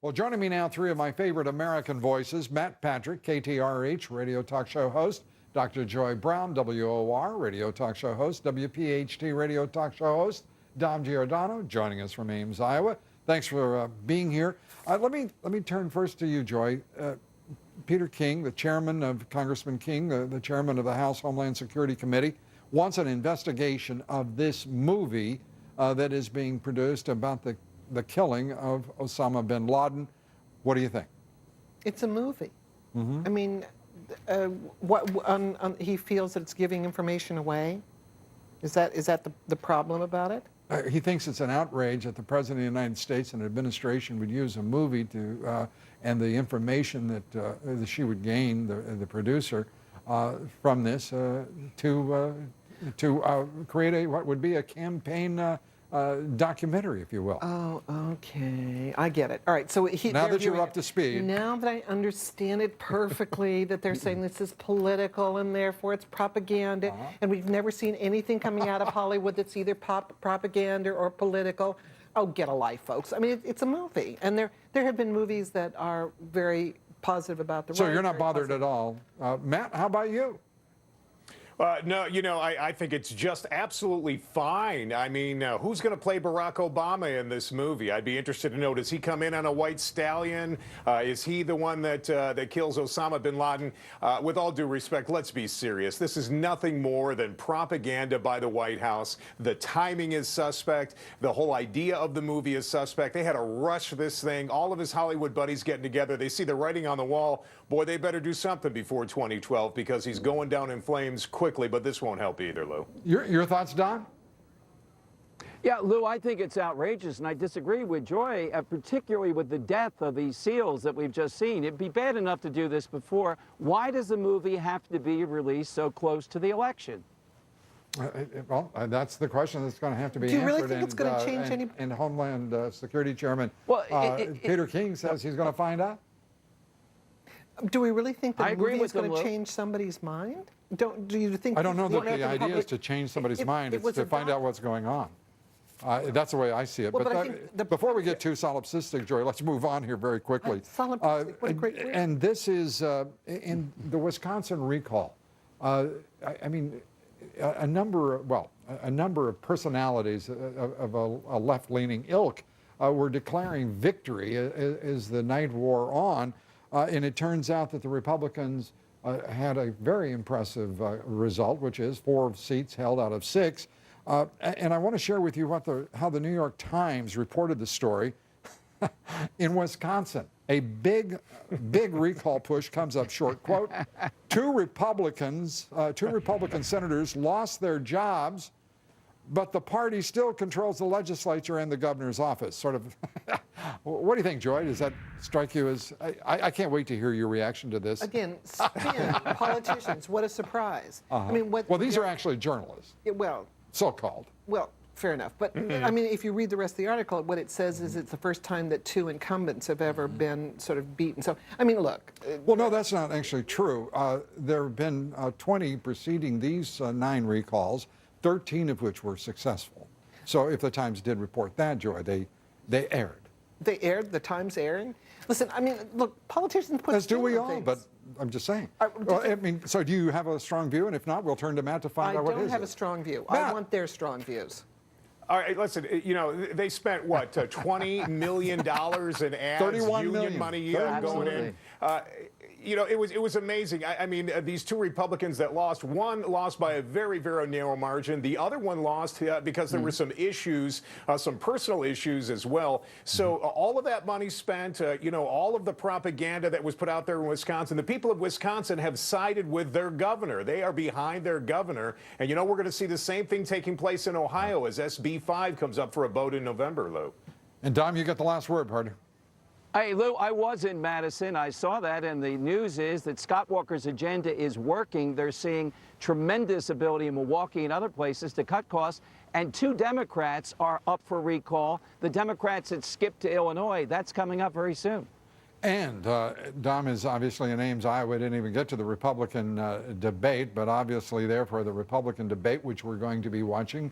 Well, joining me now, three of my favorite American voices: Matt Patrick, KTRH radio talk show host; Dr. Joy Brown, WOR radio talk show host; WPHT radio talk show host Dom Giordano, joining us from Ames, Iowa. Thanks for being here. Let me turn first to you, Joy. Peter King, the chairman of Congressman King, the chairman of the House Homeland Security Committee, wants an investigation of this movie that is being produced about the killing of Osama bin Laden. What do you think? It's a movie. Mm-hmm. I mean, he feels that it's giving information away. Is that the problem about it? He thinks it's an outrage that the President of the United States and administration would use a movie to, and the information that she would gain, the producer, from this to create what would be a campaign documentary, if you will. Oh, okay. I get it. All right. So now that you're up to speed. Now that I understand it perfectly, that they're saying this is political and therefore it's propaganda, and we've never seen anything coming out of Hollywood that's either propaganda or political. Oh, get a life, folks. I mean, it's a movie, and there have been movies that are very positive about the. So you're not bothered at all, Matt? How about you? No, I think it's just absolutely fine. I mean, who's going to play Barack Obama in this movie? I'd be interested to know, does he come in on a white stallion? Is he the one that kills Osama bin Laden? With all due respect, let's be serious. This is nothing more than propaganda by the White House. The timing is suspect. The whole idea of the movie is suspect. They had to rush this thing. All of his Hollywood buddies getting together. They see the writing on the wall. Boy, they better do something before 2012 because he's going down in flames quickly, but this won't help either, Lou. Your thoughts, Don? Yeah, Lou, I think it's outrageous, and I disagree with Joy, particularly with the death of these SEALs that we've just seen. It'd be bad enough to do this before. Why does the movie have to be released so close to the election? Well, that's the question that's going to have to be answered. Do you really think it's going to change any? And Homeland Security Chairman Peter King says he's going to find out. Do we really think the movie is going to Lou. change somebody's mind? Do you think? I don't know that the idea is to change somebody's mind. It's to find out what's going on. That's the way I see it. Well, but before we get too solipsistic, Joy, let's move on here very quickly. Solipsistic, what a great word. And this is in the Wisconsin recall. I mean, a number of personalities of a left-leaning ilk were declaring victory as the night wore on. And it turns out that the Republicans had a very impressive result, which is 4 seats held out of 6. And I want to share with you how the New York Times reported the story. In Wisconsin, a big recall push comes up short. Quote, two Republican senators lost their jobs, but the party still controls the legislature and the governor's office. Sort of. What do you think, Joy? Does that strike you as? I can't wait to hear your reaction to this. Again, spin, politicians. What a surprise. I mean, well, these are actually journalists. So-called. Well, fair enough. But I mean, if you read the rest of the article, what it says is it's the first time that 2 incumbents have ever been sort of beaten. So, I mean, look. Well, no, that's not actually true. There have been 20 preceding these 9 recalls, 13 of which were successful. So if the Times did report that, Joy, they aired. They aired? The Times airing? Listen, I mean, look, politicians put. As do we all, things. but I'm just saying. Well, I mean, so do you have a strong view? And if not, we'll turn to Matt to find out what his is. I don't have a strong view. Matt. I want their strong views. All right, listen, they spent, what, $20 million in ads, 31 union million. money going in. It was amazing. I mean, these 2 Republicans that lost, one lost by a very, very narrow margin. The other one lost because there were some issues, some personal issues as well. So all of that money spent, all of the propaganda that was put out there in Wisconsin, the people of Wisconsin have sided with their governor. They are behind their governor. And, we're going to see the same thing taking place in Ohio as SB 5 comes up for a vote in November, Lou. And Dom, you got the last word, partner. Hey, Lou, I was in Madison. I saw that, and the news is that Scott Walker's agenda is working. They're seeing tremendous ability in Milwaukee and other places to cut costs, and 2 Democrats are up for recall. The Democrats that skipped to Illinois, that's coming up very soon. And Dom is obviously in Ames, Iowa. Didn't even get to the Republican debate, but obviously there for the Republican debate, which we're going to be watching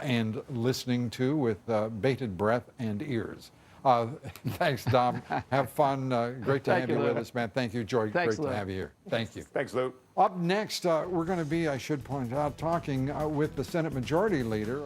and listening to with bated breath and ears. Thanks, Dom. Have fun. Great to Thank have you, you with Lou. us, man. Thank you, Joy. Thanks, Great Lou. to have you here. Thank you. Thanks, Lou. Up next, we're going to be, I should point out, talking with the Senate Majority Leader.